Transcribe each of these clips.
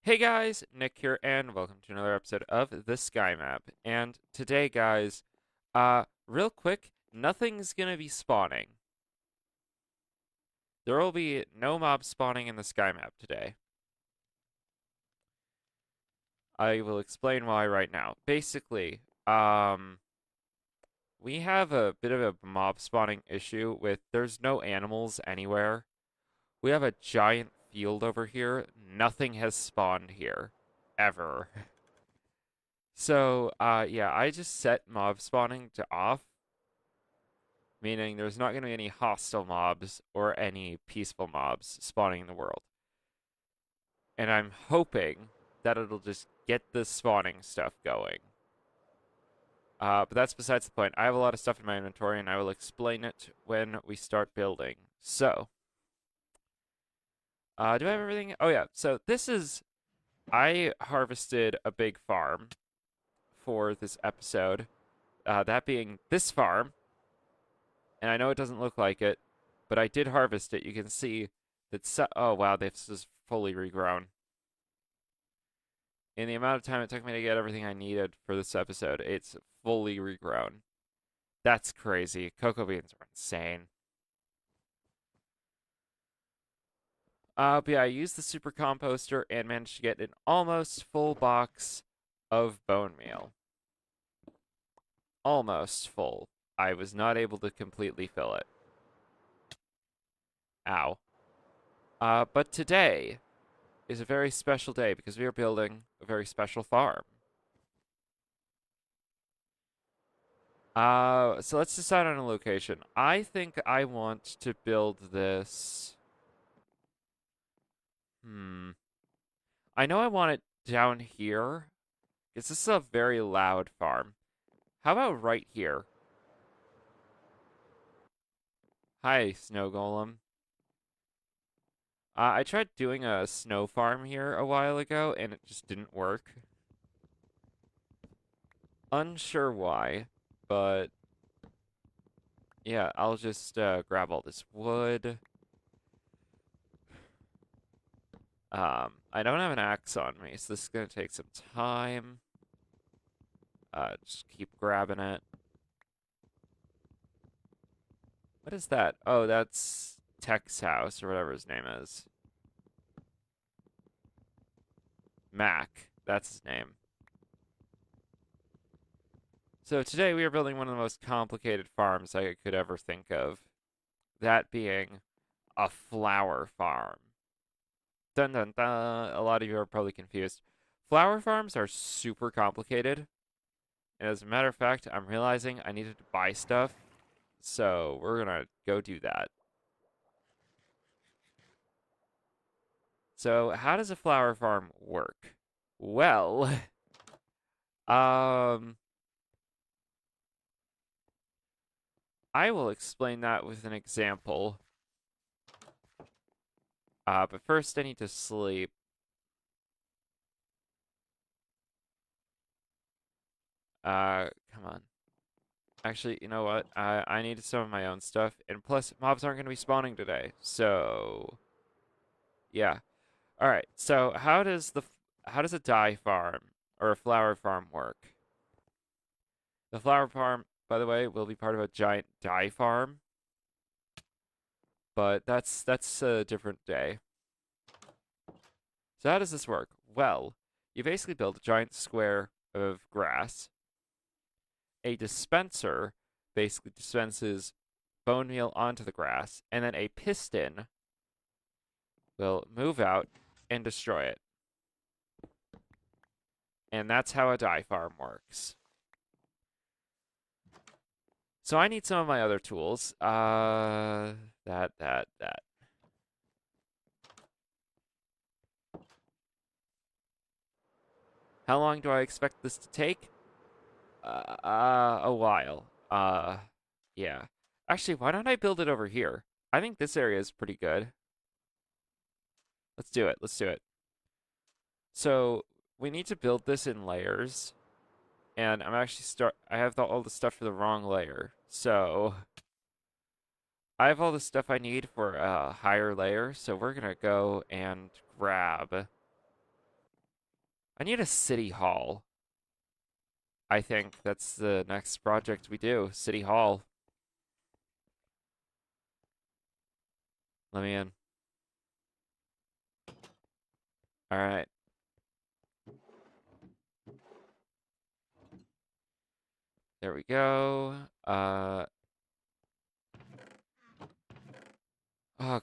Hey guys, Nick here, and welcome to another episode of the Sky Map. And today, guys, real quick, nothing's gonna be spawning. There will be no mobs spawning in the Sky Map today. I will explain why right now. Basically, we have a bit of a mob spawning issue with there's no animals anywhere. We have a giant field over here. Nothing has spawned here, ever. So, yeah, I just set mob spawning to off, meaning there's not going to be any hostile mobs or any peaceful mobs spawning in the world. And I'm hoping that it'll just get the spawning stuff going. But that's besides the point. I have a lot of stuff in my inventory, and I will explain it when we start building. So, do I have everything? Oh, yeah. So, I harvested a big farm for this episode. That being this farm. And I know it doesn't look like it, but I did harvest it. You can see that. Oh wow, this is fully regrown. In the amount of time it took me to get everything I needed for this episode, it's fully regrown. That's crazy. Cocoa beans are insane. But yeah, I used the super composter and managed to get an almost full box of bone meal. Almost full. I was not able to completely fill it. Ow. But today is a very special day because we are building a very special farm. So let's decide on a location. I think I want to build this. I know I want it down here because this is a very loud farm. How about right here? Hi, snow golem. I tried doing a snow farm here a while ago and it just didn't work. Unsure why, but yeah, I'll just grab all this wood. I don't have an axe on me, so this is gonna take some time. Just keep grabbing it. What is that? Oh, that's Tech's house, or whatever his name is. Mac, that's his name. So today we are building one of the most complicated farms I could ever think of. That being a flower farm. Dun dun dun. A lot of you are probably confused. Flower farms are super complicated. And as a matter of fact, I'm realizing I needed to buy stuff. So we're gonna go do that. So how does a flower farm work? Well, um, I will explain that with an example. But first I need to sleep. Come on. Actually, you know what? I needed some of my own stuff, and plus, mobs aren't going to be spawning today. So, yeah. All right. So, how does a dye farm or a flower farm work? The flower farm, by the way, will be part of a giant dye farm, but that's a different day. So, how does this work? Well, you basically build a giant square of grass. A dispenser basically dispenses bone meal onto the grass, and then a piston will move out and destroy it. And that's how a dye farm works. So I need some of my other tools. That. How long do I expect this to take? A while. Yeah. Actually, why don't I build it over here? I think this area is pretty good. Let's do it. Let's do it. So we need to build this in layers, and I'm actually I have all the stuff for the wrong layer. So I have all the stuff I need for a higher layer, so we're gonna go and grab I need a city hall. I think that's the next project we do. City hall. Let me in. All right. There we go. Oh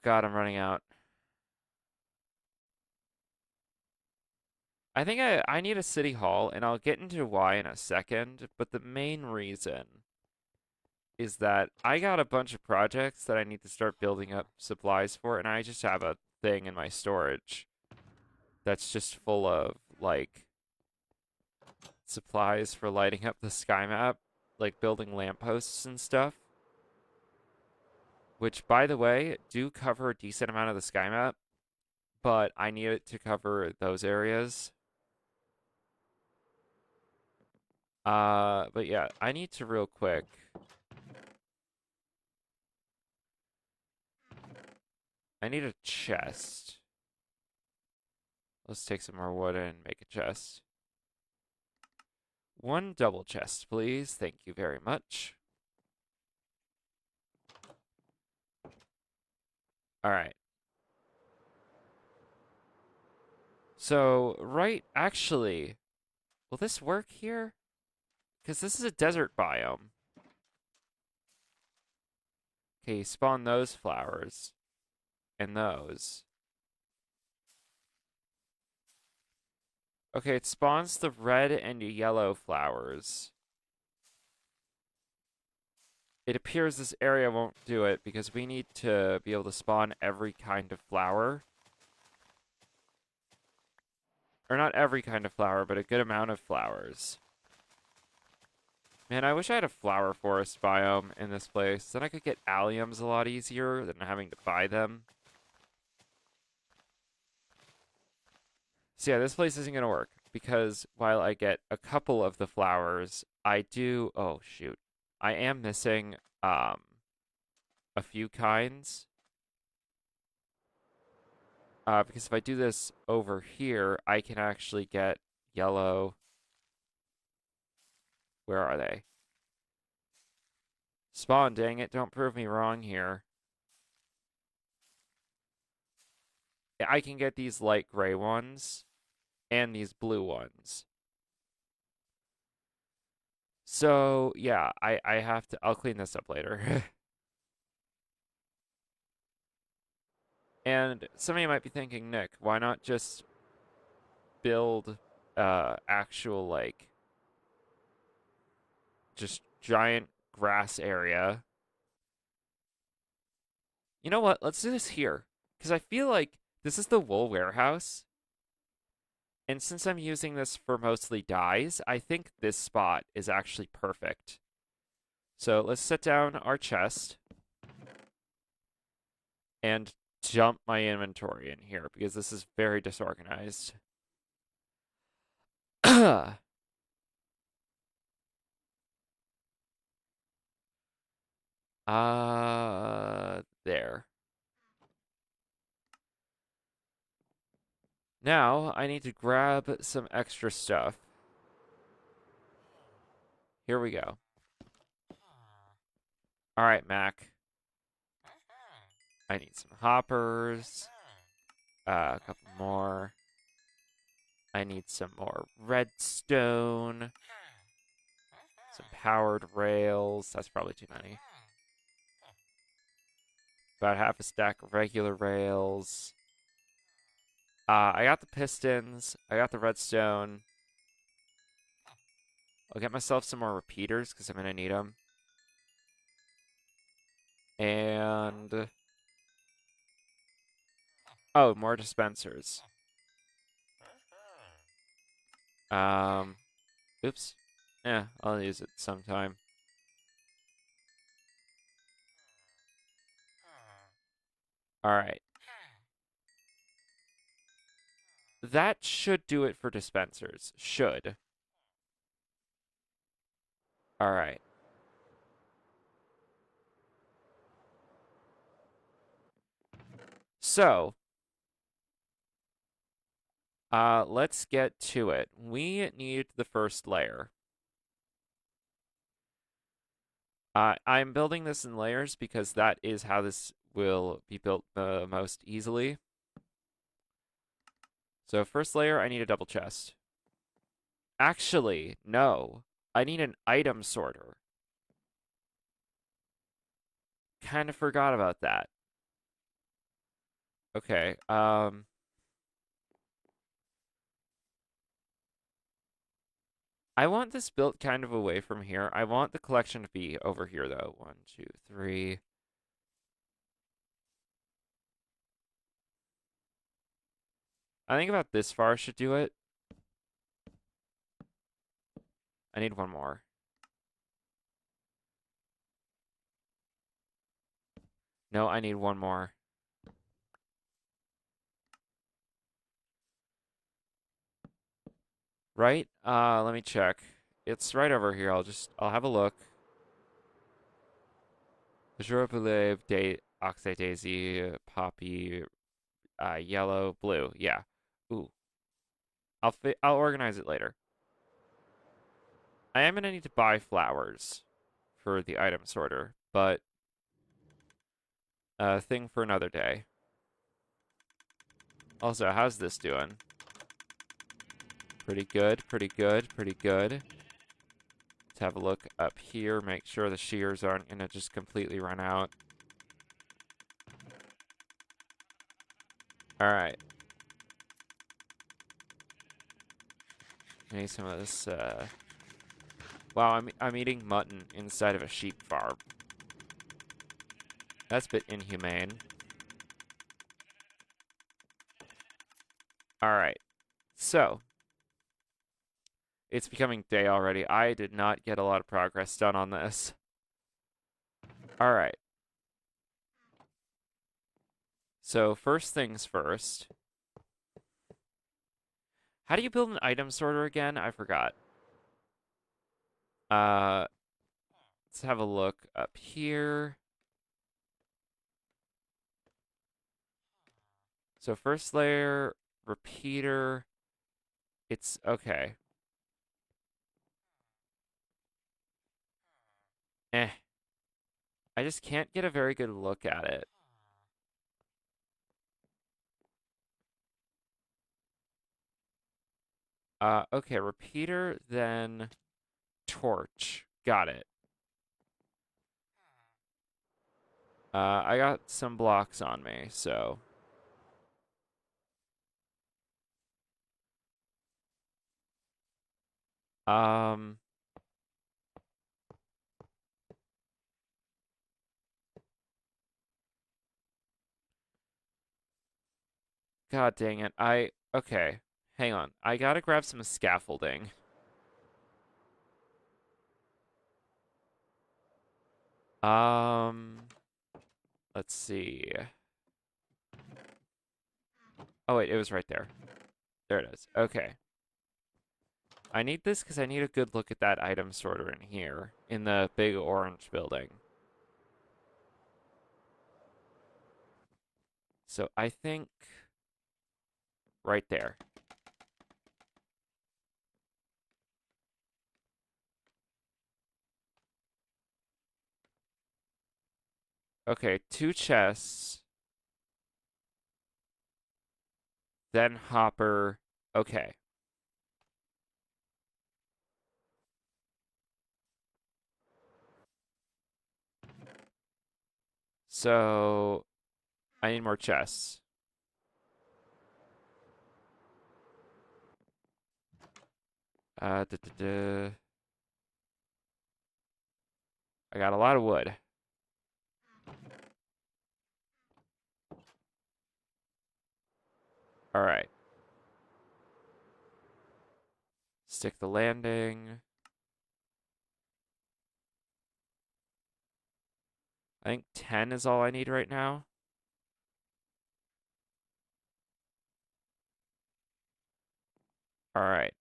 God, I'm running out. I think I need a city hall, and I'll get into why in a second, but the main reason is that I got a bunch of projects that I need to start building up supplies for, and I just have a thing in my storage that's just full of like supplies for lighting up the sky map, like building lampposts and stuff, which by the way, do cover a decent amount of the sky map, but I need it to cover those areas. But yeah, I need to real quick. I need a chest. Let's take some more wood and make a chest. One double chest, please. Thank you very much. All right. So, right, actually, will this work here? Because this is a desert biome. Okay, spawn those flowers and those. Okay, it spawns the red and yellow flowers. It appears this area won't do it because we need to be able to spawn every kind of flower. Or not every kind of flower, but a good amount of flowers. Man, I wish I had a flower forest biome in this place. Then I could get alliums a lot easier than having to buy them. So yeah, this place isn't going to work because while I get a couple of the flowers, I do... Oh, shoot. I am missing a few kinds. Because if I do this over here, I can actually get yellow. Where are they? Spawn, dang it. Don't prove me wrong here. I can get these light gray ones and these blue ones. So, yeah, I have to... I'll clean this up later. And some of you might be thinking, Nick, why not just build actual, like, just giant grass area? You know what? Let's do this here. Because I feel like this is the wool warehouse. And since I'm using this for mostly dyes, I think this spot is actually perfect. So let's set down our chest and dump my inventory in here because this is very disorganized. There. Now I need to grab some extra stuff. Here we go. All right, Mac. I need some hoppers. A couple more. I need some more redstone. Some powered rails. That's probably too many. About half a stack of regular rails. I got the pistons. I got the redstone. I'll get myself some more repeaters because I'm going to need them. And... Oh, more dispensers. Oops. Yeah, I'll use it sometime. All right. That should do it for dispensers. Should. All right. So, Let's get to it. We need the first layer. I'm building this in layers because that is how this will be built the most easily. So first layer, I need a double chest. Actually, no. I need an item sorter. Kind of forgot about that. Okay, I want this built kind of away from here. I want the collection to be over here, though. 1, 2, 3. I think about this far should do it. I need one more. No, I need one more. Right? Let me check. It's right over here. I'll have a look. Azure Believe, Oxide Daisy, Poppy, yellow, blue. Yeah. Ooh. I'll organize it later. I am gonna need to buy flowers for the item sorter, but thing for another day. Also, how's this doing? Pretty good, pretty good, pretty good. Let's have a look up here, make sure the shears aren't gonna just completely run out. All right. Need some of this. Wow, I'm eating mutton inside of a sheep farm. That's a bit inhumane. All right. So, it's becoming day already. I did not get a lot of progress done on this. All right. So, first things first. How do you build an item sorter again? I forgot. Uh, let's have a look up here. So, first layer, repeater. It's okay. Eh. I just can't get a very good look at it. Okay, repeater, then torch. Got it. I got some blocks on me, so. Um, God dang it. Okay, hang on. I gotta grab some scaffolding. Um, let's see. Oh, wait, it was right there. There it is. Okay. I need this because I need a good look at that item sorter in here, in the big orange building. So I think right there. Okay, 2 chests, then hopper. Okay. So I need more chests. Duh, duh, duh. I got a lot of wood. All right. Stick the landing. I think 10 is all I need right now. All right.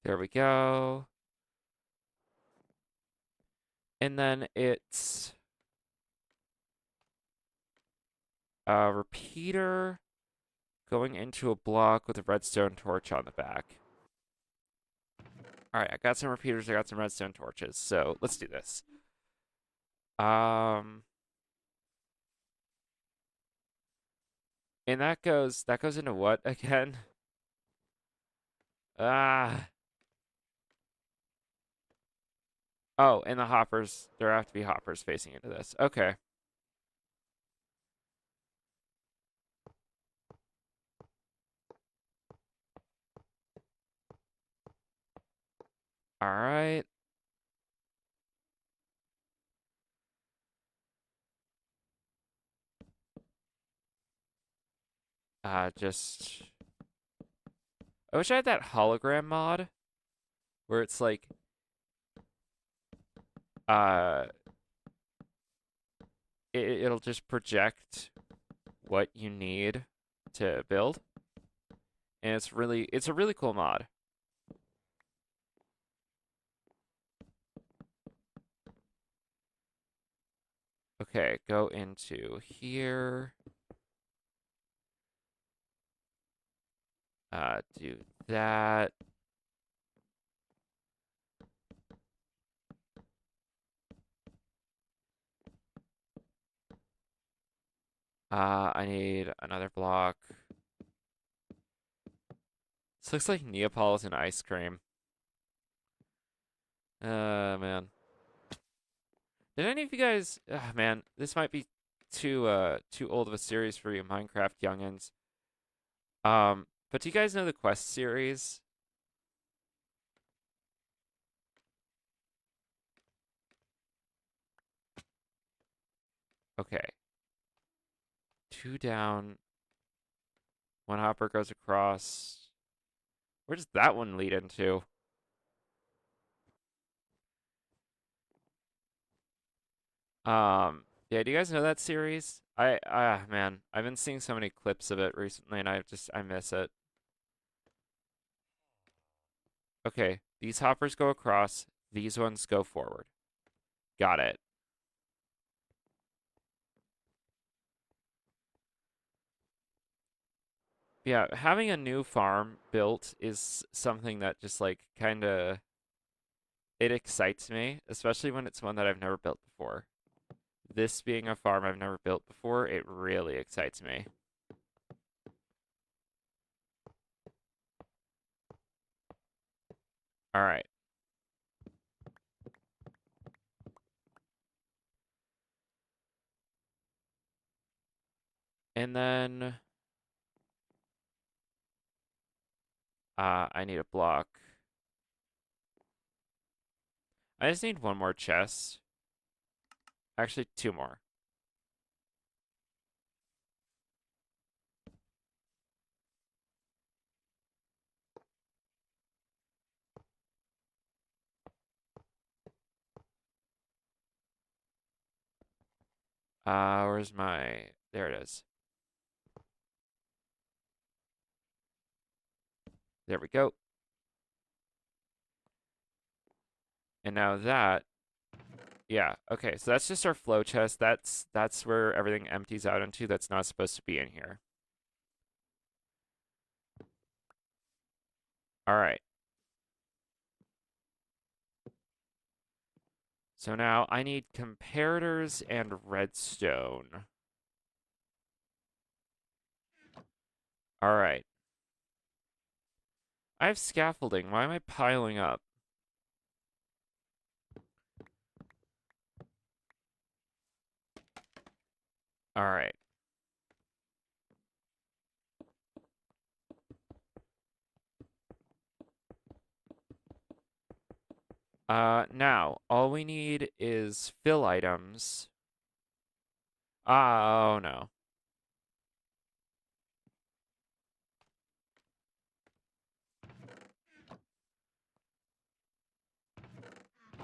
There we go. And then it's a repeater going into a block with a redstone torch on the back. All right, I got some repeaters, I got some redstone torches. So let's do this. Um, and that goes into what again? Ah. Oh, and the hoppers, there have to be hoppers facing into this. Okay. All right. Just I wish I had that hologram mod where it's like uh it'll just project what you need to build. And it's a really cool mod. Okay, go into here. Do that. I need another block. This looks like Neapolitan ice cream. Man. Did any of you guys? Man, this might be too old of a series for you Minecraft youngins. But do you guys know the Quest series? Okay, two down. One hopper goes across. Where does that one lead into? Yeah, do you guys know that series? Man, I've been seeing so many clips of it recently, and I miss it. Okay, these hoppers go across. These ones go forward. Got it. Yeah, having a new farm built is something that just like kind of it excites me, especially when it's one that I've never built before. This being a farm I've never built before, it really excites me. All right. And then I need a block. I just need one more chest. Actually, two more. Where's my... There it is. There we go. And now that... Yeah, okay, so that's just our flow chest. That's where everything empties out into. That's not supposed to be in here. All right. So now I need comparators and redstone. All right. I have scaffolding. Why am I piling up? All right. Now, all we need is fill items. Oh, no.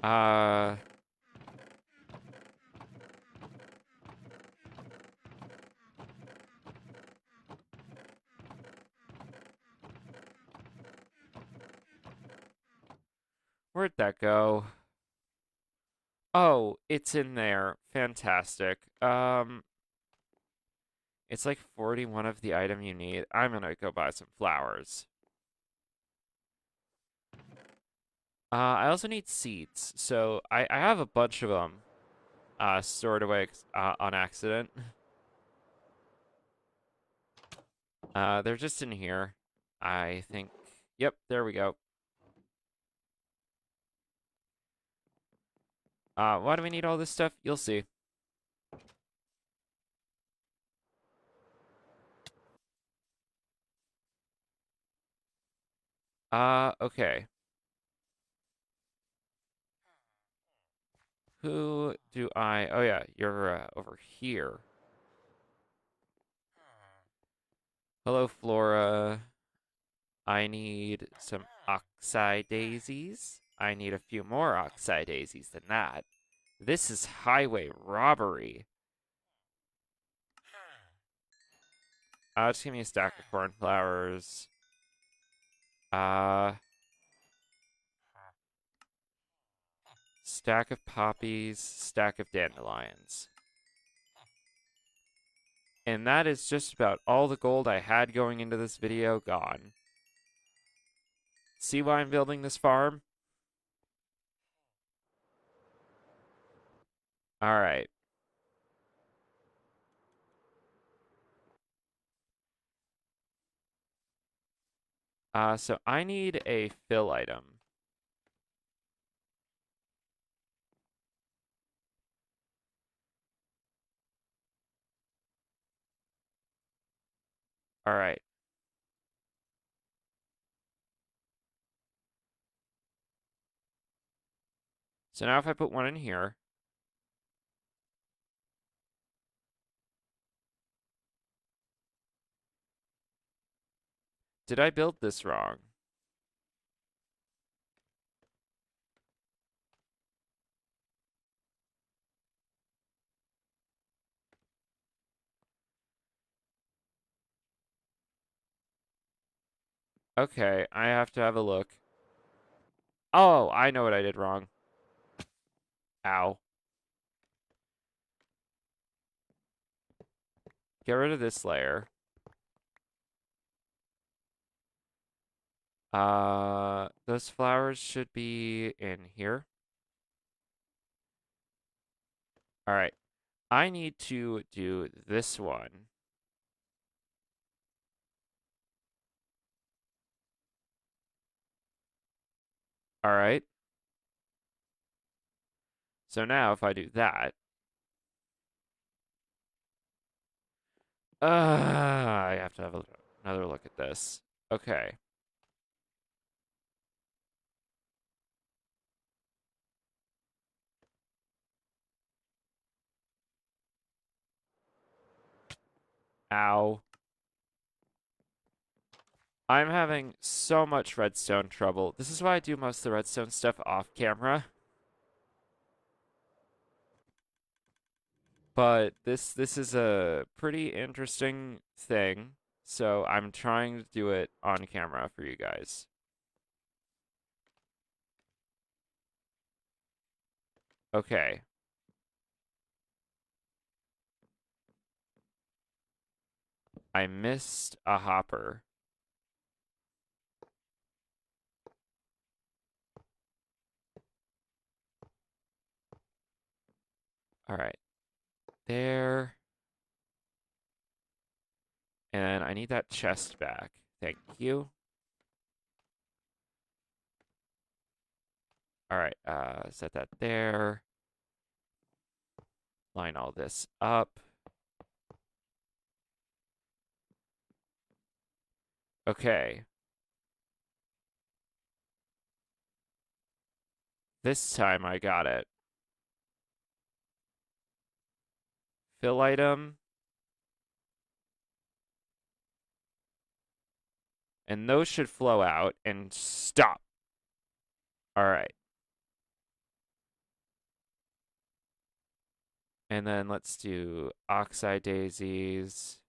Uh, Where'd that go? Oh, it's in there. Fantastic. It's like 41 of the item you need. I'm gonna go buy some flowers. I also need seeds. So I have a bunch of them stored away on accident. They're just in here. I think. Yep, there we go. Why do we need all this stuff? You'll see. Okay. Who do I? Oh yeah, you're over here. Hello, Flora. I need some oxeye daisies. I need a few more oxeye daisies than that. This is highway robbery. Just give me a stack of cornflowers. Uh, stack of poppies, stack of dandelions. And that is just about all the gold I had going into this video gone. See why I'm building this farm? All right. So I need a fill item. All right. So now if I put one in here, did I build this wrong? Okay, I have to have a look. Oh, I know what I did wrong. Ow. Get rid of this layer. Those flowers should be in here. All right. I need to do this one. All right. So now if I do that, I have to have another look at this. Okay. Ow. I'm having so much redstone trouble. This is why I do most of the redstone stuff off camera. But this is a pretty interesting thing, so I'm trying to do it on camera for you guys. Okay. I missed a hopper. All right. There. And I need that chest back. Thank you. All right, set that there. Line all this up. Okay. This time I got it. Fill item. And those should flow out and stop. All right. And then let's do oxide daisies.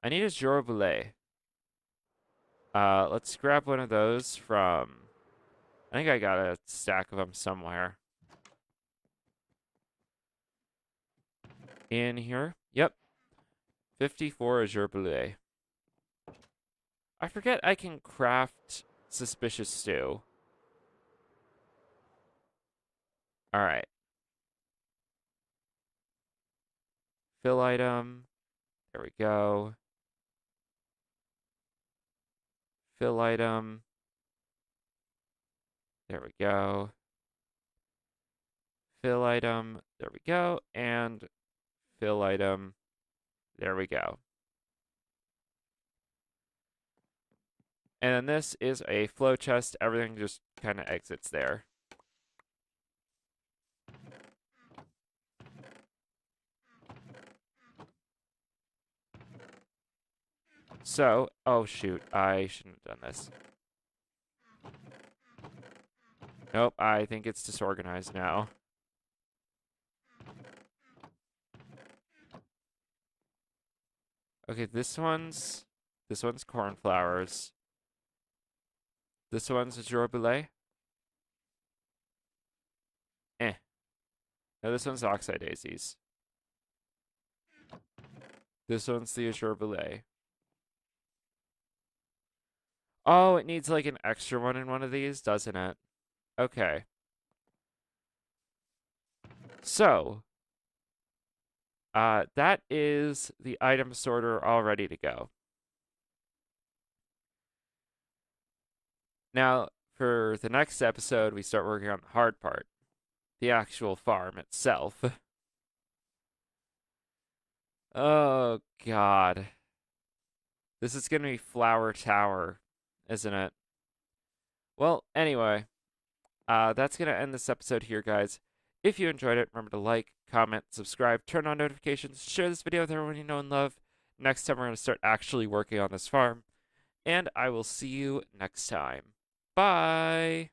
I need a Jorbulet. Let's grab one of those from I think I got a stack of them somewhere. In here. Yep. 54 Azure Boulet. I forget I can craft suspicious stew. All right. Fill item. There we go. Fill item. There we go. Fill item. There we go. And fill item. There we go. And then this is a flow chest. Everything just kind of exits there. So, oh shoot, I shouldn't have done this. Nope, I think it's disorganized now. Okay, this one's cornflowers. This one's a jour boulet. Eh. No, this one's oxide daisies. This one's the azure boulet. Oh, it needs like an extra one in one of these, doesn't it? Okay. So, that is the item sorter all ready to go. Now, for the next episode, we start working on the hard part, the actual farm itself. Oh, God. This is going to be Flower Tower, isn't it? Well, anyway, that's going to end this episode here, guys. If you enjoyed it, remember to like, comment, subscribe, turn on notifications, share this video with everyone you know and love. Next time, we're going to start actually working on this farm. And I will see you next time. Bye!